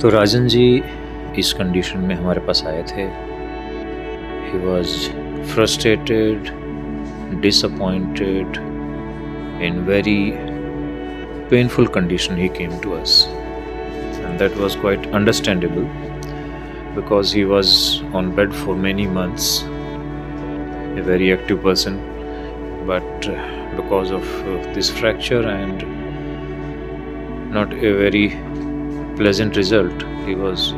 तो राजन जी इस कंडीशन में हमारे पास आए थे. He was frustrated, disappointed, in very painful condition he came to us, and that was quite understandable because he was on bed for many months, a very active person, but because of this fracture and not a very pleasant result, he was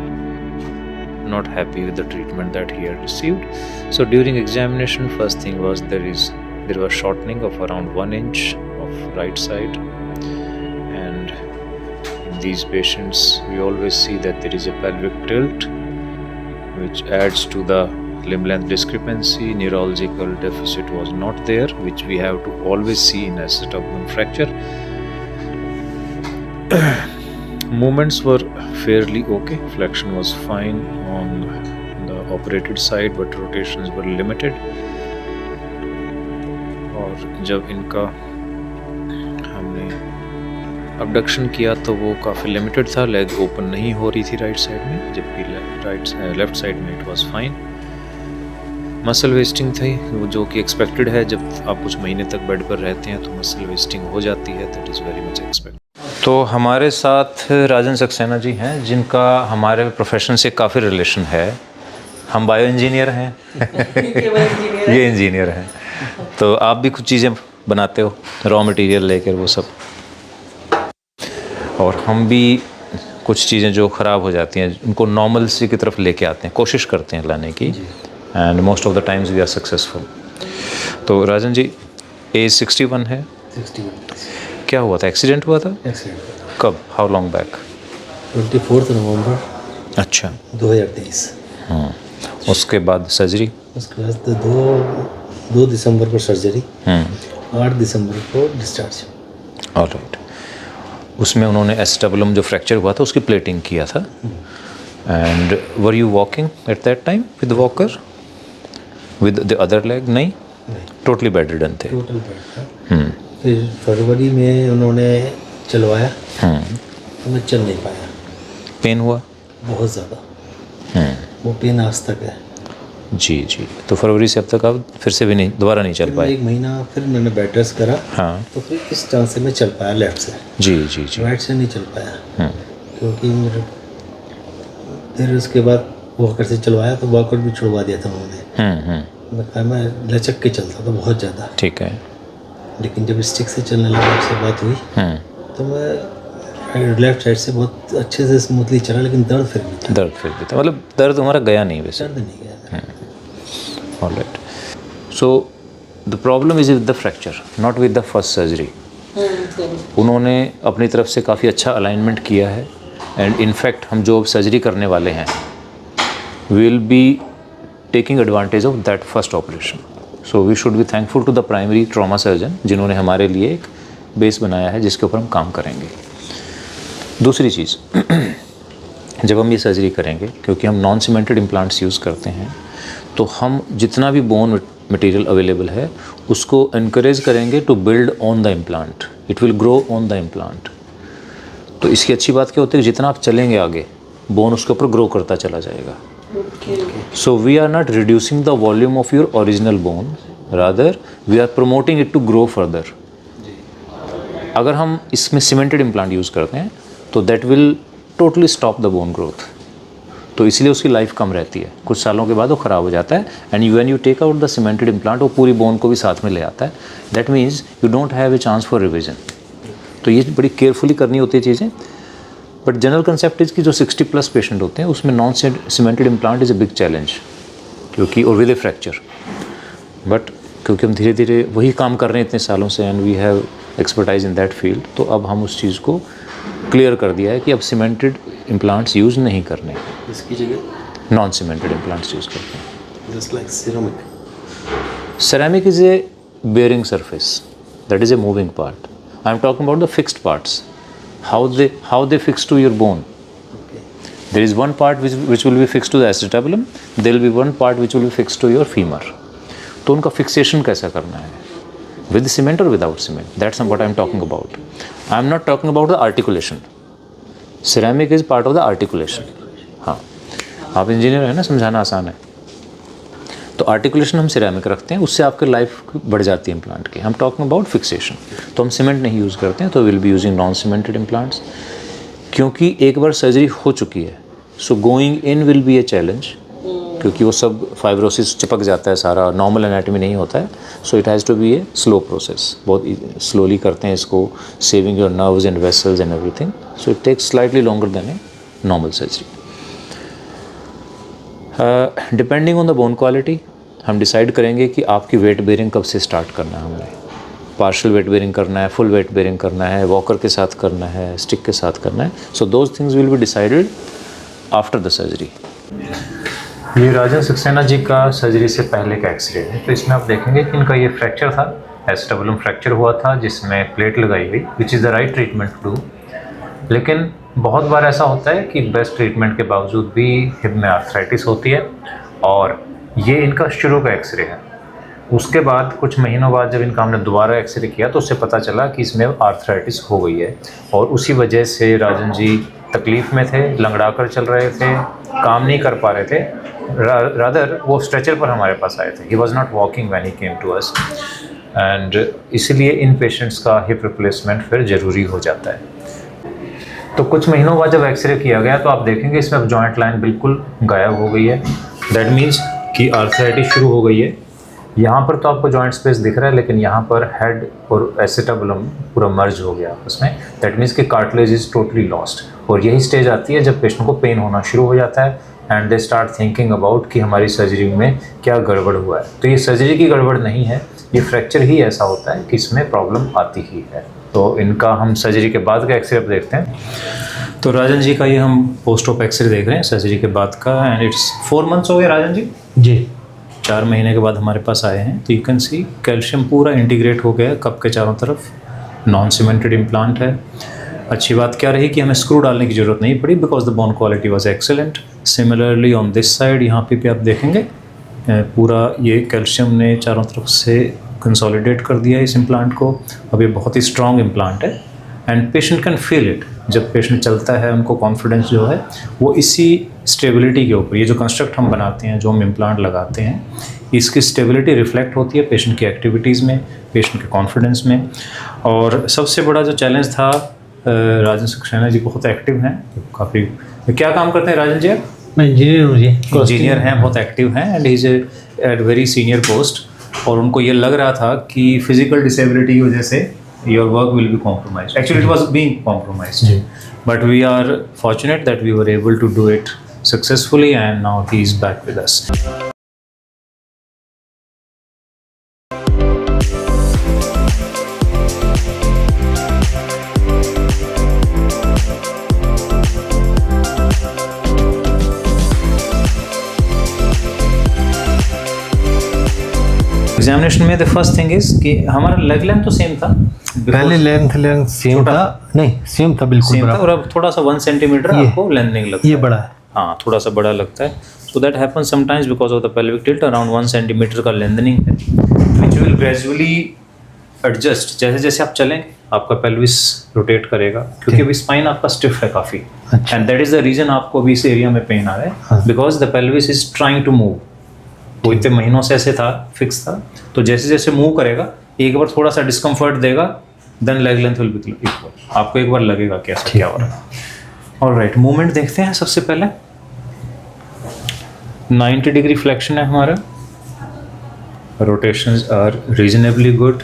not happy with the treatment that he had received. So during examination, first thing was there was shortening of around 1 inch of right side, and in these patients we always see that there is a pelvic tilt which adds to the limb length discrepancy. Neurological deficit was not there, which we have to always see in acetabulum fracture. Movements were fairly okay. Flexion was fine on the operated side, but rotations were limited. और जब इनका हमने abduction किया तो वो काफ़ी limited था, leg open नहीं हो रही थी राइट साइड में, जबकि लेफ्ट साइड में it was fine. Muscle wasting थी वो जो कि एक्सपेक्टेड है. जब आप कुछ महीने तक बेड पर रहते हैं तो मसल वेस्टिंग हो जाती है, that is very much expected. तो हमारे साथ राजन सक्सेना जी हैं, जिनका हमारे प्रोफेशन से काफ़ी रिलेशन है. हम बायो इंजीनियर हैं ये इंजीनियर हैं. तो आप भी कुछ चीज़ें बनाते हो, रॉ मटेरियल लेकर वो सब, और हम भी कुछ चीज़ें जो ख़राब हो जाती हैं उनको नॉर्मल सी की तरफ लेके आते हैं, कोशिश करते हैं लाने की, and most of the times we are successful. तो राजन जी एज 61 है. 61. क्या हुआ था, एक्सीडेंट हुआ था? एक्सीडेंट. कब, हाउ लॉन्ग बैक? 24 नवंबर. अच्छा. 2023. हाँ. उसके बाद सर्जरी? उसके बाद 2 दिसंबर को सर्जरी, 8 दिसंबर को डिस्चार्ज. ऑलराइट. उसमें उन्होंने एसिटाबुलम जो फ्रैक्चर हुआ था उसकी प्लेटिंग किया था. And were you walking at that time with walker with the other leg? नहीं, टोटली बेड रिडन थे. टोटल बेड था. फिर फरवरी में उन्होंने चलवाया, तो मैं चल नहीं पाया. पेन हुआ? बहुत ज़्यादा. वो पेन आज तक है. जी जी. तो फरवरी से अब तक आप फिर से भी नहीं, दोबारा नहीं चल पाए? 1 महीना फिर मैंने बेड रेस्ट करा. हाँ. तो फिर इस चांस से मैं चल पाया लेफ्ट से. जी जी जी. राइट से नहीं चल पाया. क्योंकि मेरे फिर उसके बाद वॉकर से चलवाया तो वॉकर भी छुड़वा दिया था उन्होंने. मैं लचक के चलता था बहुत ज़्यादा. ठीक है. लेकिन जब स्टिक से चलने लगा, उससे बात हुई, तो मैं लेफ्ट साइड से बहुत अच्छे से स्मूथली चला, लेकिन दर्द फिर भी था. मतलब दर्द हमारा गया नहीं वैसे? दर्द नहीं गया. Alright. So the problem is with the fracture, not with the first surgery. उन्होंने अपनी तरफ से काफ़ी अच्छा अलाइनमेंट किया है, एंड इनफैक्ट हम जो सर्जरी करने वाले हैं will be taking advantage of that first operation. So we should be thankful to the primary trauma surgeon जिन्होंने हमारे लिए एक बेस बनाया है जिसके ऊपर हम काम करेंगे. दूसरी चीज़, जब हम ये सर्जरी करेंगे, क्योंकि हम नॉन सीमेंटेड इम्प्लांट्स यूज़ करते हैं, तो हम जितना भी बोन मटेरियल अवेलेबल है उसको इनकरेज करेंगे to build on the implant. It will grow on the implant. तो इसकी अच्छी बात क्या होती है कि जितना आप चलेंगे आगे, बोन उसके ऊपर ग्रो करता चला जाएगा. So we are not reducing the volume of your original bone, rather we are promoting it to grow further. अगर हम इसमें सीमेंटेड इम्प्लांट यूज़ करते हैं तो that will totally stop the bone growth. तो इसलिए उसकी लाइफ कम रहती है, कुछ सालों के बाद वो ख़राब हो जाता है. And when you take out the cemented implant वो पूरी बोन को भी साथ में ले आता है. That means you don't have a chance for revision. तो ये बड़ी केयरफुली करनी होती है चीज़ें. बट जनरल कंसेप्ट इज कि जो 60+ पेशेंट होते हैं उसमें non cemented implant is a big challenge, क्योंकि और विद ए फ्रैक्चर. बट क्योंकि हम धीरे धीरे वही काम कर रहे हैं इतने सालों से, and we have expertise in that field, तो अब हम उस चीज़ को क्लियर कर दिया है कि अब सीमेंटेड इम्प्लांट्स यूज़ नहीं करने, इसकी जगह नॉन सीमेंटेड इम्प्लांट्स यूज़ करते हैं. Just like ceramic. Ceramic is a bearing surface, that is a moving part. I am talking about the fixed parts. How they fix to your bone. Okay. There is one part which will be fixed to the acetabulum. There will be one part which will be fixed to your femur. तो उनका fixation कैसा करना है? With cement or without cement? That's what I am talking about. I am not talking about the articulation. Ceramic is part of the articulation. हाँ, आप engineer हैं ना, समझाना आसान है। तो आर्टिकुलेशन हम सिरेमिक रखते हैं, उससे आपकी लाइफ बढ़ जाती है इम्प्लांट की। हम टॉकिंग अबाउट फिक्सेशन, तो हम सीमेंट नहीं यूज़ करते हैं, तो will be using non cemented implants, क्योंकि एक बार सर्जरी हो चुकी है। So going in will be a challenge, क्योंकि वो सब फाइब्रोसिस चिपक जाता है सारा, नॉर्मल एनाटॉमी नहीं होता है। So it has to be a slow process, बहुत स्लोली करते हैं इसको, saving your nerves and vessels and everything. So it takes slightly longer than a normal surgery. Depending on the bone quality हम decide करेंगे कि आपकी weight bearing कब से स्टार्ट करना है। हमें पार्शियल वेट बेयरिंग करना है, फुल वेट बेयरिंग करना है, वॉकर के साथ करना है, स्टिक के साथ करना है। So those things will be decided after the surgery. ये राजन सक्सेना जी का सर्जरी से पहले का एक्सरे है। तो इसमें आप देखेंगे कि इनका ये फ्रैक्चर था, एस्टेबुलम फ्रैक्चर हुआ था, जिसमें प्लेट लगाई गई, which is the right treatment to do. लेकिन बहुत बार ऐसा होता है कि बेस्ट ट्रीटमेंट के बावजूद भी हिप में आर्थराइटिस होती है, और ये इनका शुरू का एक्सरे है। उसके बाद कुछ महीनों बाद जब इनका हमने दोबारा एक्सरे किया तो उससे पता चला कि इसमें आर्थराइटिस हो गई है, और उसी वजह से राजन जी तकलीफ़ में थे, लंगड़ा कर चल रहे थे, काम नहीं कर पा रहे थे। रादर वो स्ट्रेचर पर हमारे पास आए थे। He was not walking when he came to us, and इसलिए इन पेशेंट्स का हिप रिप्लेसमेंट फिर ज़रूरी हो जाता है। तो कुछ महीनों बाद जब एक्सरे किया गया तो आप देखेंगे इसमें अब जॉइंट लाइन बिल्कुल गायब हो गई है। दैट मीन्स कि आर्थराइटिस शुरू हो गई है। यहाँ पर तो आपको जॉइंट स्पेस दिख रहा है, लेकिन यहाँ पर हेड और एसिटाबुलम पूरा मर्ज हो गया आपस में। दैट मीन्स कि कार्टिलेज इज़ टोटली लॉस्ट। और यही स्टेज आती है जब पेशेंट को पेन होना शुरू हो जाता है, and they start thinking about कि हमारी सर्जरी में क्या गड़बड़ हुआ है। तो ये सर्जरी की गड़बड़ नहीं है, ये फ्रैक्चर ही ऐसा होता है कि इसमें प्रॉब्लम आती ही है। तो इनका हम सर्जरी के बाद का एक्सरे अब देखते हैं। तो राजन जी का ये हम पोस्ट ऑप एक्सरे देख रहे हैं सर्जरी के बाद का, एंड इट्स 4 मंथ्स हो गए राजन जी। जी 4 महीने के बाद हमारे पास आए हैं। तो यू कैन सी कैल्शियम पूरा इंटीग्रेट हो गया है कप के चारों तरफ, नॉन सीमेंटेड इम्प्लांट है। अच्छी बात क्या रही कि हमें स्क्रू डालने की ज़रूरत नहीं पड़ी, because the bone quality was excellent. Similarly on this side, यहाँ पे भी आप देखेंगे पूरा ये कैल्शियम ने चारों तरफ से कंसोलिडेट कर दिया है इस इम्प्लांट को। अब ये बहुत ही स्ट्रॉन्ग इम्प्लांट है, and patient can feel it. जब पेशेंट चलता है उनको कॉन्फिडेंस जो है वो इसी स्टेबिलिटी के ऊपर, ये जो कंस्ट्रक्ट हम बनाते हैं, जो हम इम्प्लांट लगाते हैं, इसकी स्टेबिलिटी रिफ्लेक्ट होती है पेशेंट की एक्टिविटीज़ में, पेशेंट के कॉन्फिडेंस में। और सबसे बड़ा जो चैलेंज था, राजन सक्सेना जी बहुत एक्टिव हैं, काफ़ी। क्या काम करते हैं राजन जी आप? मैं इंजीनियर हूँ जी। इंजीनियर हैं, बहुत एक्टिव हैं, and is at very senior post. और उनको ये लग रहा था कि फिजिकल डिसेबिलिटी की वजह से your work will be compromised. Actually it was being compromised, but we are fortunate that we were able to do it successfully, and now he is back with us. Examination में the first thing is कि हमारा leg length तो same था, पहले length same था, नहीं same था, बिल्कुल सेम था, और अब थोड़ा सा 1 सेंटीमीटर आपको लेंथनिंग लगता है। ये बड़ा है, हाँ थोड़ा सा बड़ा लगता है। So that happen sometimes because of the pelvic tilt. Around 1 centimetre का लेंथनिंग है, विच विल ग्रेजुअली एडजस्ट। जैसे जैसे आप चलेंगे आपका पेल्विस रोटेट करेगा, क्योंकि अभी स्पाइन आपका स्टिफ है काफ़ी, and that is the reason आपको अभी इस एरिया में पेन आ रहा है, because the pelvis is trying to move. वो इतने महीनों से ऐसे था, फिक्स था, तो जैसे जैसे मूव करेगा एक बार थोड़ा सा डिस्कम्फर्ट देगा, then leg length will be equal. आपको एक बार लगेगा कि ऐसा क्या हो रहा है। ऑलराइट, मूवमेंट देखते हैं। सबसे पहले 90 डिग्री फ्लेक्शन है हमारा, rotations are reasonably good,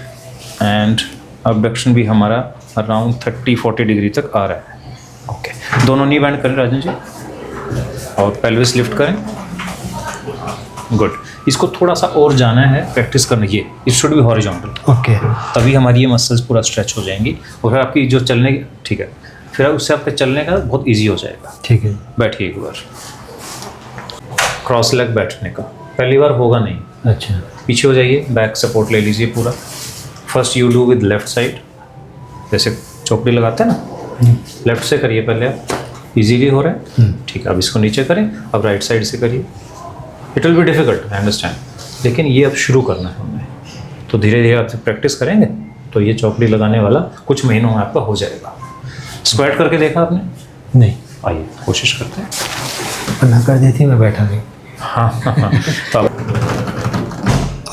and abduction भी हमारा अराउंड 30-40 डिग्री तक आ रहा है। ओके, दोनों नी बैंड करें राजन जी, और पेल्विस लिफ्ट करें। गुड, इसको थोड़ा सा और जाना है, प्रैक्टिस करना। ये it should be horizontal, okay, तभी हमारी ये मसल्स पूरा स्ट्रेच हो जाएंगी, और फिर आपकी जो चलने की, ठीक है, फिर उससे आपका चलने का बहुत इजी हो जाएगा। ठीक है, बैठिए एक बार, क्रॉस लेग बैठने का पहली बार होगा नहीं। अच्छा, पीछे हो जाइए, बैक सपोर्ट ले लीजिए पूरा। First you do with left side, जैसे चौकड़ी लगाते हैं ना, लेफ्ट से करिए पहले आप, इजीली हो रहा है। ठीक है, अब इसको नीचे करें, अब राइट साइड से करिए। It will be difficult, I understand, लेकिन ये अब शुरू करना है हमें, तो धीरे धीरे आप प्रैक्टिस करेंगे तो ये चौकड़ी लगाने वाला कुछ महीनों में आपका हो जाएगा। स्क्वाट करके देखा आपने? नहीं, आइए कोशिश करते हैं। मना कर दी थी, मैं बैठा नहीं। हाँ हाँ हाँ तो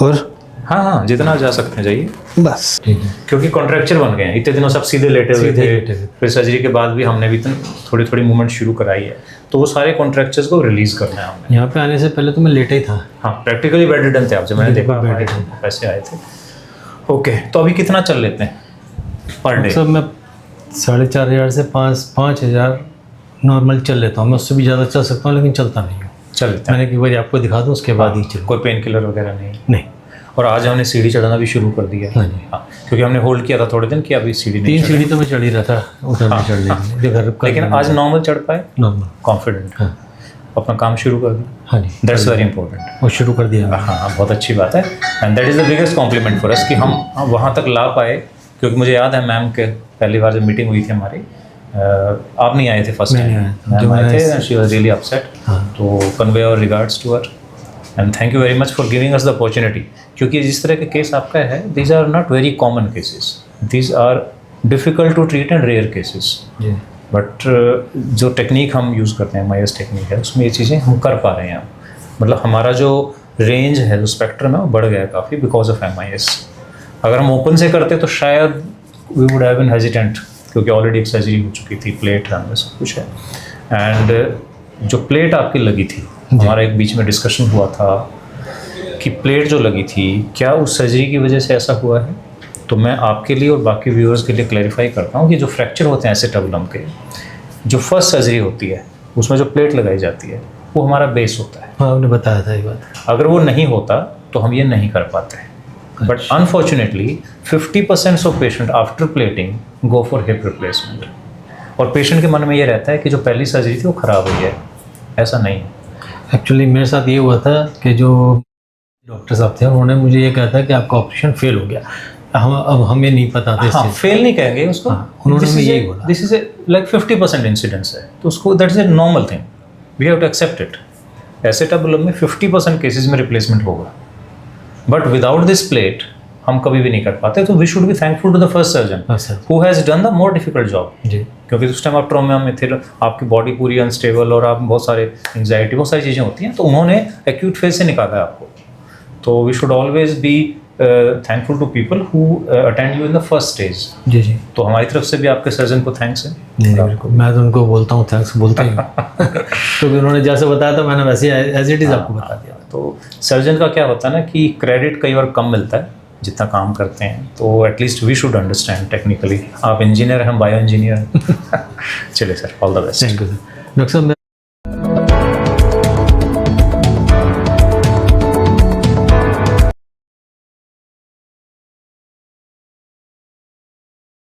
और हाँ हाँ जितना जा सकते हैं जाइए, बस ठीक है। क्योंकि कॉन्ट्रैक्चर बन गए हैं। इतने दिनों सब सीधे लेटे हुए सीधे थे, लेटे हुए। फिर सर्जरी के बाद भी हमने भी थोड़ी थोड़ी मूवमेंट शुरू कराई है, तो वो सारे कॉन्ट्रैक्चर्स को रिलीज करना है हमने। यहाँ पे आने से पहले तो मैं लेटा ही था। हाँ प्रैक्टिकली बेड रिडन थे आप, जब मैंने देखा बिल्कुल आप आए थे, कैसे आए थे। ओके तो अभी कितना चल लेते हैं पर डे? सब मैं 4,500 से 5,000 नॉर्मल चल लेता हूँ। मैं उससे भी ज़्यादा चल सकता हूँ, लेकिन चलता नहीं हूँ। चल लेते हैं। मैंने कि भाई आपको दिखा दूँ, उसके बाद ही चलो। कोई पेन किलर वगैरह नहीं? नहीं, और आज हमने सीढ़ी चढ़ना भी शुरू कर दिया है। हाँ जी। हाँ क्योंकि हमने होल्ड किया था थोड़े दिन कि अभी सीढ़ी नहीं 3 चढ़ेंगे। सीढ़ी तो मैं चढ़ ही रहा था, उतरने चढ़ने घर का। लेकिन आज नॉर्मल चढ़ पाए, नॉर्मल। कॉन्फिडेंट, हाँ अपना काम शुरू कर दिया। हाँ जी, दैट्स वेरी इंपॉर्टेंट। वो शुरू कर दिया। हाँ हाँ बहुत अच्छी बात है, and that is the biggest complement for us कि हम वहाँ तक ला पाए। क्योंकि मुझे याद है मैम के पहली बार जब मीटिंग हुई थी हमारी, आप नहीं आए थे फर्स्ट मैं नहीं टाइम, आया। मैम आए थे, शी वाज रियली अपसेट। हाँ। तो convey our regards to her and thank you very much for giving us the opportunity. क्योंकि जिस तरह के केस आपका है, these are not very common cases, these are difficult to treat and rare cases. जी, but जो technique हम use करते हैं, MIS टेक्निक है, उसमें ये चीज़ें हम कर पा रहे हैं। मतलब हमारा जो रेंज है, जो स्पेक्ट्रम है, वो बढ़ गया है काफ़ी बिकॉज ऑफ MIS। अगर हम ओपन से करते तो शायद we would have been hesitant, क्योंकि ऑलरेडी एक सर्जरी हो चुकी थी, प्लेट है, सब कुछ है। एंड जो प्लेट आपकी लगी थी, हमारा एक बीच में डिस्कशन हुआ था कि प्लेट जो लगी थी, क्या उस सर्जरी की वजह से ऐसा हुआ है? तो मैं आपके लिए और बाकी व्यूअर्स के लिए क्लैरिफाई करता हूँ कि जो फ्रैक्चर होते हैं एसेटाबुलम के, जो फर्स्ट सर्जरी होती है उसमें जो प्लेट लगाई जाती है वो हमारा बेस होता है। हाँ आपने बताया था ये बात। अगर वो नहीं होता तो हम ये नहीं कर पाते। But unfortunately 50% of patient after plating go for hip replacement, और पेशेंट के मन में ये रहता है कि जो पहली सर्जरी थी वो ख़राब हुई है। ऐसा नहीं है। एक्चुअली मेरे साथ ये हुआ था कि जो डॉक्टर साहब थे उन्होंने मुझे ये कहा था कि आपका ऑपरेशन फेल हो गया। हम अब हमें नहीं पता था इस हाँ चीज़। फेल नहीं कहेंगे उसको, उन्होंने मुझे यही बोला। दिस इज लाइक 50% इंसिडेंस है, तो उसको that is a normal thing, we have to accept it. Acetabulum में 50% केसेस में रिप्लेसमेंट होगा, बट विदाउट दिस प्लेट हम कभी भी नहीं कर पाते। तो we should be thankful to the first surgeon who has done the more difficult job. जी, क्योंकि उस टाइम आप ट्रॉमा में थे, आपकी बॉडी पूरी अनस्टेबल और आप बहुत सारे एंग्जाइटी, बहुत सारी चीज़ें होती हैं, तो उन्होंने एक्यूट फेज से निकाला है आपको। तो we should always be thankful to people who attend you in the first stage. जी जी, तो हमारी तरफ से भी आपके सर्जन को थैंक्स है। नहीं बिल्कुल, मैं तो उनको बोलता हूँ थैंक्स, बोलता ही हूँ। क्योंकि उन्होंने जैसे बताया था मैंने वैसे एज इट इज़ आपको बता दिया। तो सर्जन का क्या होता है ना कि क्रेडिट कई बार कम मिलता है जितना काम करते हैं, तो at least we should understand technically. आप इंजीनियर हैं, हम बायो इंजीनियर हैं। चलिए sir, all the best. Thank you sir. Doctor साहब